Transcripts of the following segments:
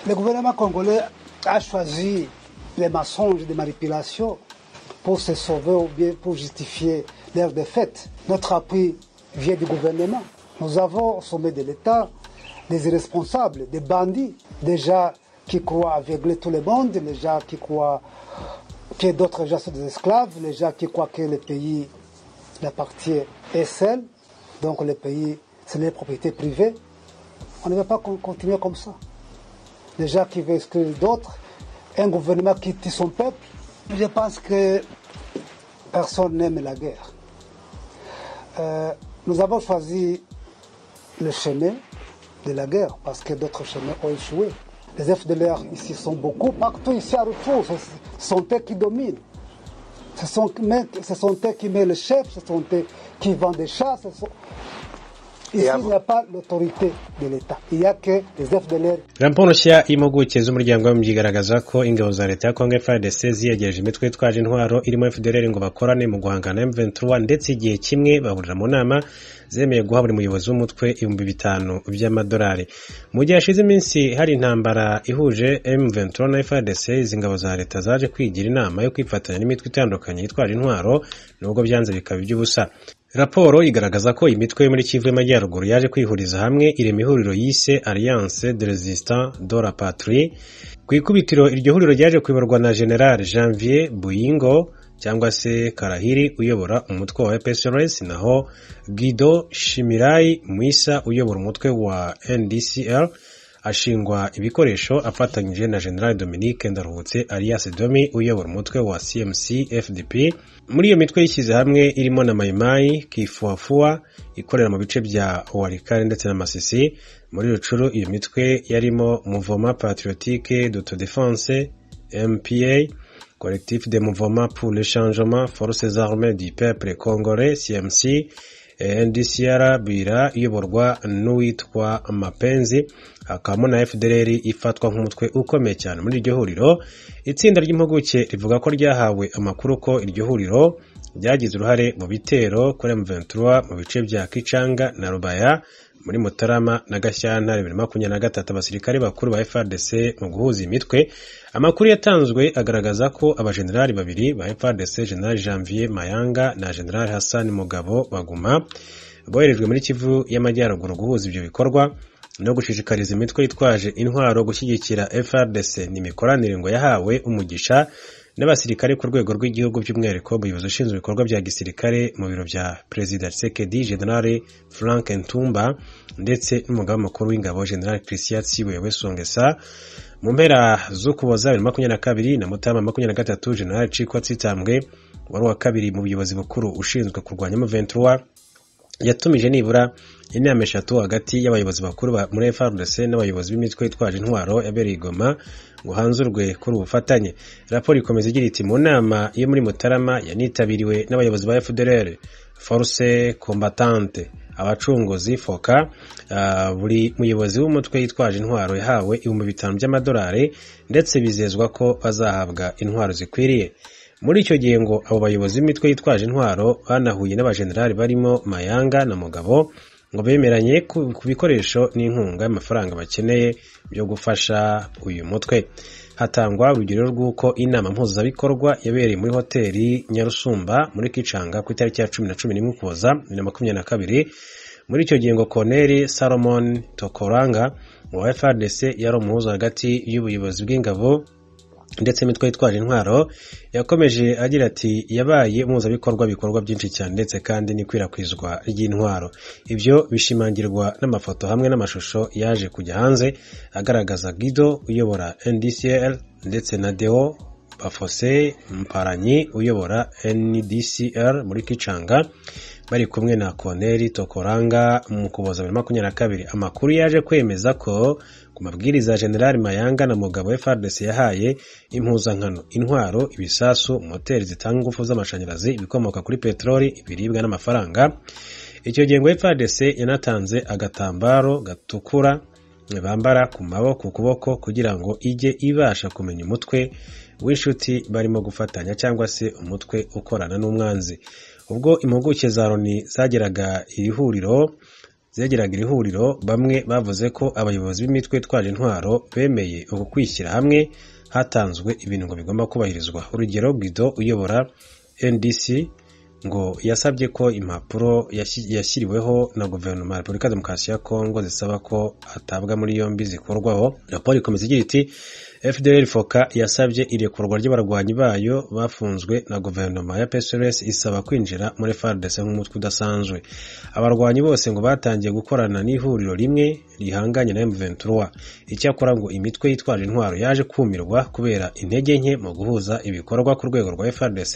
Le gouvernement congolais a choisi les mensonges, des manipulations pour se sauver ou bien pour justifier leur défaite. Notre appui vient du gouvernement. Nous avons au sommet de l'État des irresponsables, des bandits, des gens qui croient aveugler tout le monde, les gens qui croient que d'autres gens sont des esclaves, les gens qui croient que le pays appartient à seul, donc le pays c'est les propriétés privées. On ne va pas continuer comme ça. Les gens qui veulent exclure d'autres, un gouvernement qui tue son peuple. Je pense que personne n'aime la guerre. Nous avons choisi le chemin de la guerre parce que d'autres chemins ont échoué. Les FDLR ici sont beaucoup, partout ici à retour, ce sont eux qui dominent. Ce sont eux qui mettent le chef, ce sont eux qui vendent des chats. Ici, il n'y a pas l'autorité de l'État. Il n'y a que les FDLR. Raporo nshya y'impuguke z'umuryango w'abibumbye igaragaza ko ingabo za leta ya Congo FARDC ziyegereje imitwe yitwaje intwaro irimo FDLR ngo bakorane mu guhangana na M23 ndetse igihe kimwe bahurira mu nama zemeye guha buri muyobozi w'umutwe $5,000 by'amadolari. Mu gihe hashize iminsi hari intambara ihuje M23 na FARDC, izi ngabo za leta zaje kwigira inama yo kwifatanya n'imitwe itandukanye yitwaje intwaro nubwo byanze bikaba iby'ubusa. Raporo igaragaza ko imitwe yo muri Kivu y'Amajyaruguru yaje kwihuriza hamwe irema ihuriro yise Alliance de Résistance de la Patrie. Ku ikubitiro iryo huriro ryaje kuyoborwa na General Janvier Buyingo cyangwa se Karahiri uyobora umutwe wa PSRS, naho Guido Shimirai Mwisa uyobora umutwe wa NDCL ashingwa ibikoresho afatanyije na General Dominique Ndaruhutse alias Domi uyobora umutwe wa CMC FDP. Muri iyo mitwe yishyize hamwe irimo na Maimai, Kifuafua ikorera mu bice bya Walikale ndetse na Masisi. Muri Rucuru iyo mitwe yarimo Mouvement Patriotique d'Autodéfense MPA, Collectif des Mouvements pour le Changement, Forces Armées du Peuple Congolais CMC, NDCR Bira iyoborwa n'uwitwa Mapenzi, hakabamo na FDLR ifatwa nk'umutwe ukomeye cyane muri iryo huriro. Itsinda ry'impuguke rivuga ko ryahawe amakuru ko iryo huriro ryagize uruhare mu bitero kuri M23 mu bice bya Kichanga na Rubaya muri Mutarama na Gashyantare 2023. Abasirikare bakuru ba FARDC mu guhuza imitwe. Amakuru yatanzwe agaragaza ko abajenerali babiri ba FARDC, General Janvier Mayanga na General Hassan Mugabo Baguma, boherejwe muri Kivu y'Amajyaruguru guhuza ibyo bikorwa no gushishikariza imitwe yitwaje intwaro gushyigikira FARDC. N'imikoranire ngo yahawe umugisha n'abasirikare ku rwego rw'igihugu, by'umwihariko umuyobozi ushinzwe ibikorwa bya gisirikare mu biro bya Perezida Tshisekedi General Frank Ntumba ndetse n'umugaba mukuru w'ingabo General Christian Tsiwewe Songesa. Mu mpera z'Ukuboza 2022 na Mutarama 2023, General Chikwa Tsitambwe wari wa kabiri mu buyobozi bukuru ushinzwe kurwanya M23 yatumije nibura inama eshatu hagati y'abayobozi bakuru muri FARDC n'abayobozi b'imitwe yitwaje intwaro yabereye Goma ngo hanzurwe kuri ubufatanye. Raporo ikomeza igira iti mu nama yo muri Mutarama yanitabiriwe n'abayobozi ba FDLR, Force Combattante, abacunguzi FOCA. Buri muyobozi w'umutwe yitwaje intwaro yahawe $5,000 by'amadolari ndetse bizezwa ko bazahabwa intwaro zikwiriye. Muri icyo gihe ngo abo bayobozi b'imitwe yitwaje intwaro banahuye n'abajenerali barimo Mayanga na Mugabo ngo bemeranye ku bikoresho n'inkunga y'amafaranga bakeneye byo gufasha uyu mutwe. Hatangwa urugero rw'uko inama mpuzabikorwa yabereye muri hoteli Nyarusumba muri Kichanga ku itariki ya 11 Ukuboza 2022. Muri icyo gihe ngo Colonel Salomon Tokoranga wa FARDC yari umuhuza hagati y'ubuyobozi bw'ingabo ndetse imitwe yitwaje intwaro. Yakomeje agira ati yabaye umuhuzabikorwa bikorwa byinshi cyane ndetse kandi n'ikwirakwizwa ry'intwaro. Ibyo bishimangirwa n'amafoto hamwe n'amashusho yaje kujya hanze agaragaza Guido uyobora NDCL ndetse na Deo Bafose Mparanyi uyobora NDCR muri Kichanga bari kumwe na Colonel Tokoranga mu Ukuboza 2022. Amakuru yaje kwemeza ko ku mabwiriza General Mayanga na Mugabo FARDC yahaye impuzankano, intwaro, ibisasu, moteri zitanga ingufu z'amashanyarazi, ibikomoka kuri petroli, ibiribwa n'amafaranga. Icyo gihe ngo FARDC yanatanze agatambaro gatukura bambara ku maboko ku kuboko kugira ngo ijye ibasha kumenya umutwe w'inshuti barimo gufatanya cyangwa se umutwe ukorana n'umwanzi. Ubwo impuguke za Loni zageraga iri huriro zegeraga iri huriro bamwe bavuze ko abayobozi b'imitwe twaje intwaro bemeye uku kwishyira hamwe hatanzwe ibintu ngo bigomba kubahirizwa. Urugero, Guido uyobora NDC ngo yasabye ko impapuro yashyiriweho na guverinoma ya Repubulika ya Demokarasi ya Kongo zisaba ko atabwa muri yombi zikorwaho. Raporo ikomeza igira iti FDLR Foka yasabye irekurwa ry'abarwanyi bayo bafunzwe na guverinoma ya PSRS isaba kwinjira muri FARDC nk'umutwe udasanzwe. Abarwanyi bose ngo batangiye gukorana n'ihuriro rimwe rihanganye na M23. Icyakora ngo imitwe yitwaje intwaro yaje kumirwa kubera intege nke mu guhuza ibikorwa ku rwego rwa FARDC,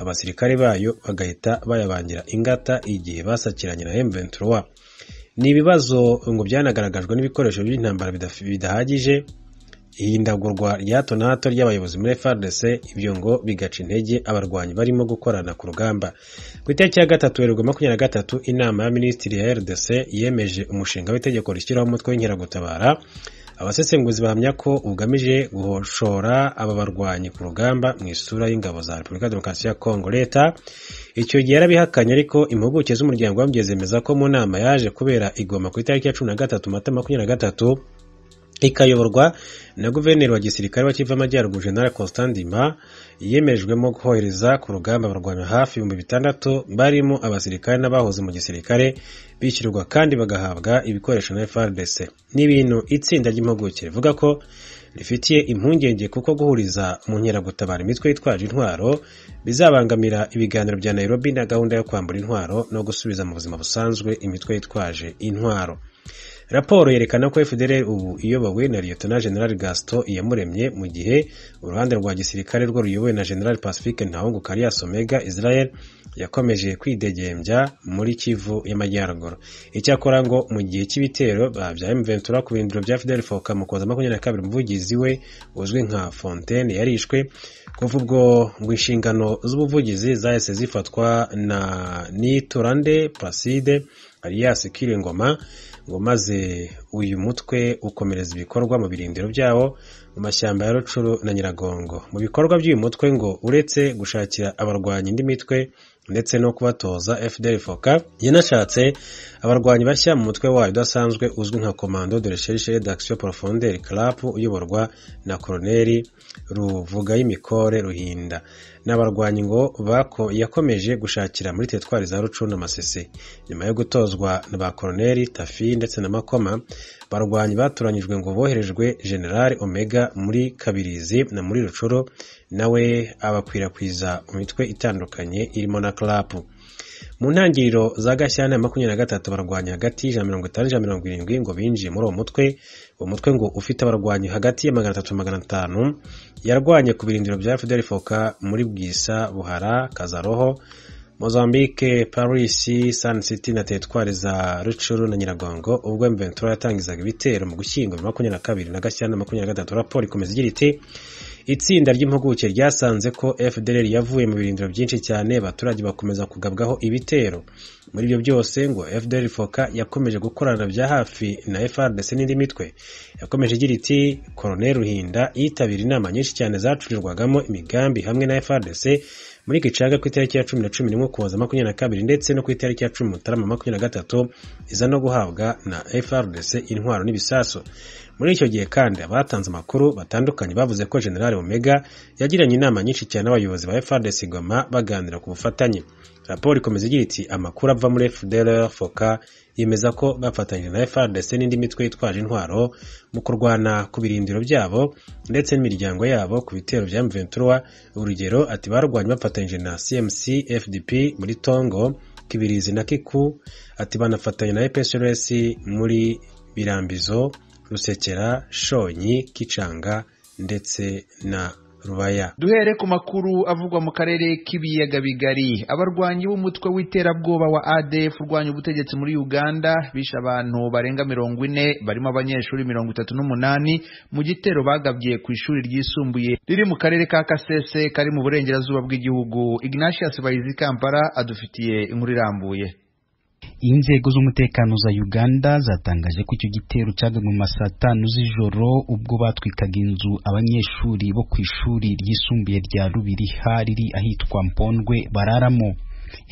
abasirikare bayo bagahita bayabangira ingata igihe basakiranye na M23. Ni ibibazo ngo byanagaragajwe n'ibikoresho by'intambara bidahagije, ihindagurwa rya hato na hato ry'abayobozi muri FARDC, ibyo ngo bigaca intege abarwanyi barimo gukorana ku rugamba. Ku itariki ya 3 Werurwe 2023 inama ya minisitiri ya RDC yemeje umushinga w'itegeko rishyiraho umutwe w'inkeragutabara. Abasesenguzi bahamya ko ugamije guhoshora aba barwanyi ku rugamba mu isura y'ingabo za Repubulika ya Demokarasi ya Kongo. Leta icyo gihe yarabihakanye, ariko impuguke z'umuryango w'abibumbye zemeza ko mu nama yaje kubera igoma ku itariki ya 13 Mata 2023 ikayoborwa na guverineri wa gisirikare wa Kivu Amajyaruguru General Constant Ndima, yemejwemo kohereza ku rugamba abarwanyi hafi 600 barimo abasirikare n'abahoze mu gisirikare, bishyurwa kandi bagahabwa ibikoresho na FARDC. N'ibintu itsinda ry'impuguke rivuga ko rifitiye impungenge kuko guhuriza mu nkeragutabara imitwe yitwaje intwaro bizabangamira ibiganiro bya Nairobi na gahunda yo kwambura intwaro no gusubiza mu buzima busanzwe imitwe yitwaje intwaro. Raporo yerekana ko FDLR ubu iyobowe na Lieutenant General Gaston Iyamuremye, mu gihe uruhande rwa gisirikare rwo ruyobowe na General Pacifique Ntahunguka alias Omega Israel yakomeje kwidegembya muri Kivu y'Amajyaruguru. Icyakora ngo mu gihe cy'ibitero bya M23 ku bindiro bya FDLR Foka mu Kuboza 22 umuvugizi we uzwi nka Fontaine yarishwe. Kuva ubwo ngo inshingano z'ubuvugizi zahise zifatwa na Niturande Placide alias Kirengoma, ngo maze uyu mutwe ukomereza ibikorwa mu birindiro byawo mu mashyamba ya Rucuru na Nyiragongo. Mu bikorwa by'uyu mutwe ngo uretse gushakira abarwanyi indi mitwe ndetse no kubatoza, FDLR Foka yanashatse abarwanyi bashya mu mutwe wayo udasanzwe uzwi nka Commando de Recherche et d'Action Profonde CLAP uyoborwa na Colonel Ruvugayimikore Ruhinda. N'abarwanyi ngo yakomeje gushakira muri teritwari za Rucuru na Masisi. Nyuma yo gutozwa na ba Colonel Tafi ndetse na Makoma, barwanyi baturanyijwe ngo boherejwe General Omega muri Kabirizi na muri Rucuru, nawe abakwirakwiza mu mitwe itandukanye irimo na CLAP. Mu ntangiriro za Gashyantare 23 barwanyi hagati ya 50 na 70 ngo binjiye muri uwo mutwe. Uwo mutwe ngo ufite abarwanyi hagati ya 300 na 500 yarwanye ku birindiro bya FDLR Foka muri Bwisa, Buhara, Kazaroho, Mozambique, Paris, Sun City na teritwari za Rucuru na Nyiragongo ubwo M23 yatangizaga ibitero mu Gushyingo 22 na Gashyantare 23. Raporo ikomeza igira iti itsinda ry'impuguke ryasanze ko FDLR yavuye mu birindiro byinshi cyane, abaturage bakomeza kugabwaho ibitero. Muri ibyo byose ngo FDLR Foka yakomeje gukorana bya hafi na FARDC n'indi mitwe. Yakomeje igira iti Colonel Ruhinda yitabira inama nyinshi cyane zacurirwagamo imigambi hamwe na FARDC muri Gicaga ku itariki ya 11 Ukuboza 22 ndetse no ku itariki ya 10 Mutarama 23 iza no guhabwa na FARDC intwaro n'ibisaso. Muri icyo gihe kandi abatanze amakuru batandukanye bavuze ko General Omega yagiranye inama nyinshi cyane n'abayobozi ba FARDC Goma baganira ku bufatanye. Raporo ikomeza igira iti amakuru ava muri FDLR Foka yemeza ko bafatanyije na FARDC n'indi mitwe yitwaje intwaro mu kurwana ku birindiro byabo ndetse n'imiryango yabo ku bitero bya M23. Urugero ati barwanye bafatanyije na CMC FDP muri Tongo, Kibirizi na Kiku. Ati banafatanya na PSRS muri Birambizo, Rusekera, Shonyi, Kicanga ndetse na Rubaya. Duhere ku makuru avugwa mu karere k'ibiyaga bigari. Abarwanyi b'umutwe w'iterabwoba wa ADF urwanya ubutegetsi muri Uganda bisha abantu barenga 40 barimo abanyeshuri 38 mu gitero bagabye ku ishuri ryisumbuye riri mu karere ka Kasese kari mu burengerazuba bw'igihugu. Ignatius Bayizi Kampala adufitiye inkuru irambuye. Inzego z'umutekano za Uganda zatangaje ko icyo gitero cyaga mu masaa 5 z'ijoro ubwo batwikaga inzu abanyeshuri bo ku ishuri ryisumbuye rya Rubiriha riri ahitwa Mpondwe bararamo.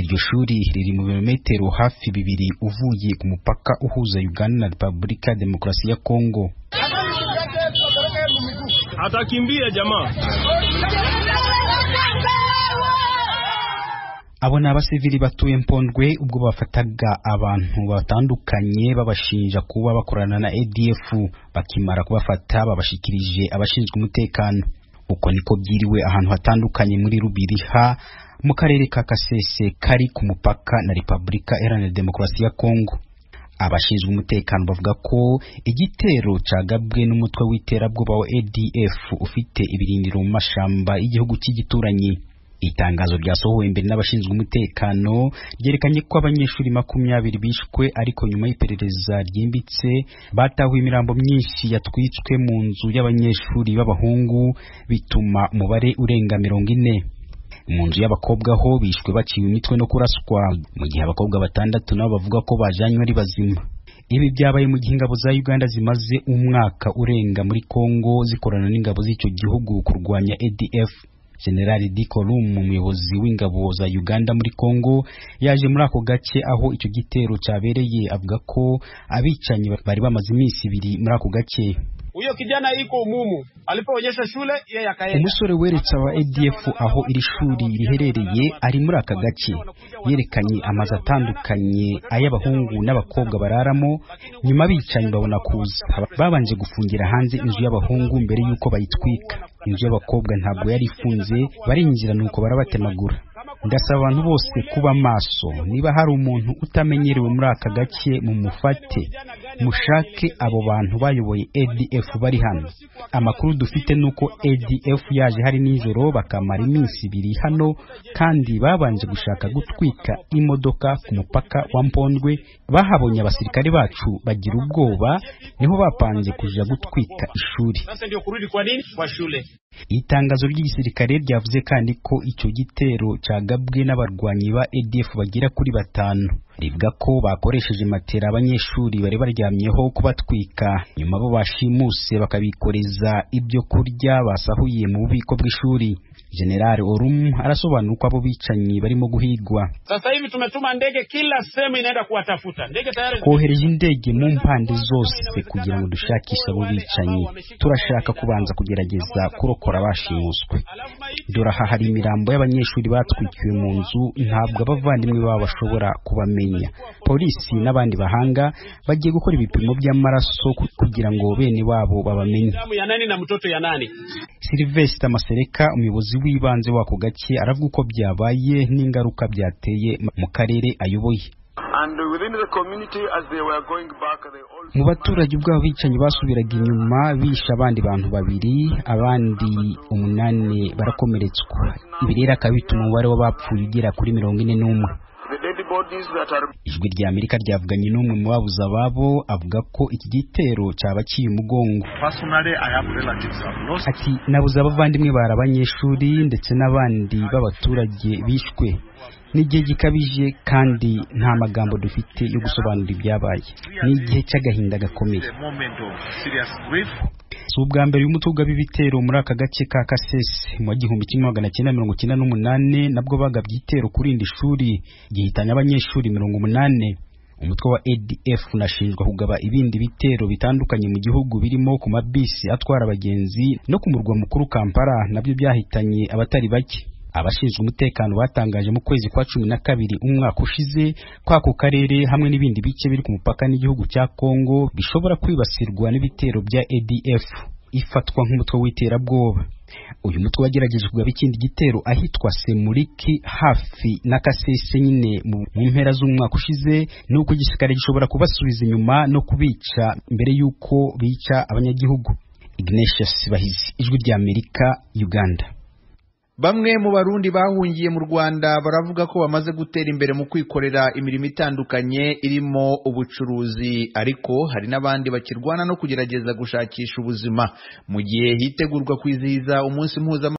iryo shuri riri mu birometero hafi 2 uvuye ku mupaka uhuza Uganda na Repubulika Demokarasi ya Kongo. Atakimbia jamaa. Abo ni abasivili batuye Mpondwe ubwo bafataga abantu batandukanye babashinja kuba bakorana na ADF, bakimara kubafata babashikirije abashinzwe umutekano. Uko niko byiriwe ahantu hatandukanye muri Rubiriha mu karere ka Kasese kari ku mupaka na Repubulika Iharanira Demokarasi ya Kongo. Abashinzwe umutekano bavuga ko igitero cagabwe n'umutwe w'iterabwoba wa ADF ufite ibirindiro mu mashamba y'igihugu cy'igituranyi. Itangazo ryasohowe imbere n'abashinzwe umutekano ryerekanye ko abanyeshuri 20 bishwe, ariko nyuma y'iperereza ryimbitse batahuye imirambo myinshi yatwitswe mu nzu y'abanyeshuri b'abahungu, bituma umubare urenga 40. Mu nzu y'abakobwa ho bishwe baciwe imitwe no kuraswa, mu gihe abakobwa 6 nabo bavuga ko bajanywe ari bazima. Ibi byabaye mu gihe ingabo za Uganda zimaze umwaka urenga muri Kongo zikorana n'ingabo z'icyo gihugu kurwanya ADF. General Dikolum, umuyobozi w'ingabo za Uganda muri Kongo, yaje muri ako gace aho icyo gitero cyabereye, avuga ko abicanyi bari bamaze iminsi 2 muri ako gace. Huyo kijana iko umumu alipoonyesha shule yeye akaenda. Umusore weretse aba ADF aho iri shuri riherereye ari muri aka gace, yerekanye amazu atandukanye ay'abahungu n'abakobwa bararamo. Nyuma bicanyi babona kuza, babanje gufungira hanze inzu y'abahungu mbere yuko bayitwika. Inzu y'abakobwa ntabwo yari ifunze, barinjira nuko barabatemagura. Ndasaba abantu bose kuba maso, niba hari umuntu utamenyerewe muri aka gace mumufate, mushake abo bantu bayoboye ADF bari hano. Amakuru dufite nuko ADF yaje hari nijoro bakamara iminsi 2 hano, kandi babanje gushaka gutwika imodoka ku mupaka wa Mpondwe. Bahabonye abasirikare bacu bagira ubwoba, niho bapanje kuja gutwika ishuri. Sasa ndio kurudi kwa nini kwa shule. Itangazo ry'igisirikare ryavuze kandi ko icyo gitero cyagabwe n'abarwanyi ba ADF bagira kuri 5. Rivuga ko bakoresheje matera abanyeshuri bari baryamyeho kubatwika, nyuma bo bashimuse bakabikoreza ibyo kurya basahuye mu bubiko bw'ishuri. General Orum arasobanura uko abo bicanyi barimo guhigwa. Sasa hivi tumetuma ndege kila sehemu inaenda kuwatafuta. Ndege tayari kohereje indege mu mpande zose kugira ngo dushakishe abo bicanyi. Turashaka kubanza kugerageza kurokora bashimuswe. Doraha hari imirambo y'abanyeshuri batwikiwe mu nzu, ntabwo abavandimwe babo bashobora kubamenya. Polisi n'abandi bahanga bagiye gukora ibipimo by'amaraso kugira ngo bene wabo babamenye. Ya nani na mtoto ya nani? Sylvester Masereka, umuyobozi w'ibanze wako gace, aravuga uko byabaye n'ingaruka byateye mu karere ayoboye. Mu baturage ubwabo bicanyi basubiraga inyuma, bisha abandi bantu 2, abandi 8 barakomeretswa. Ibi rero akabituma umubare w'abapfuye ugera kuri 41. Ijwi rya Amerika ryavuganye n'umwe mu babuze ababo, avuga ko iki gitero cyabaciye umugongo. Ati nabuze abavandimwe bari abanyeshuri ndetse n'abandi b'abaturage bishwe. N'igihe gikabije kandi nta magambo dufite yo gusobanura ibyabaye. Ni igihe cy'agahinda gakomeye. Si ubwa mbere y'umutwe w'ibitero muri aka gace ka Kasese. Mu 1998 nabwo bagabye igitero kuri indi shuri gihitanye abanyeshuri 80. Umutwe wa ADF unashinjwa kugaba ibindi bitero bitandukanye mu gihugu, birimo ku mabisi atwara abagenzi no ku murwa mukuru Kampala, nabyo byahitanye abatari bake. Abashinzwe umutekano batangaje mu kwezi kwa 12 umwaka ushize kwako karere hamwe n'ibindi bice biri ku mupaka n'igihugu cya Kongo bishobora kwibasirwa n'ibitero bya ADF ifatwa nk'umutwe w'iterabwoba. Uyu mutwe wagerageje kugaba ikindi gitero ahitwa Semuriki hafi na Kasese nyine mu mpera z'umwaka ushize, nuko igisirikare gishobora kubasubiza inyuma no kubica mbere yuko bica abanyagihugu. Ignatius Bahizi, Ijwi rya Amerika, Uganda. Bamwe mu Barundi bahungiye mu Rwanda baravuga ko bamaze gutera imbere mu kwikorera imirimo itandukanye irimo ubucuruzi, ariko hari n'abandi bakirwana no kugerageza gushakisha ubuzima. Mu gihe hitegurwa kwizihiza umunsi mpuzamahanga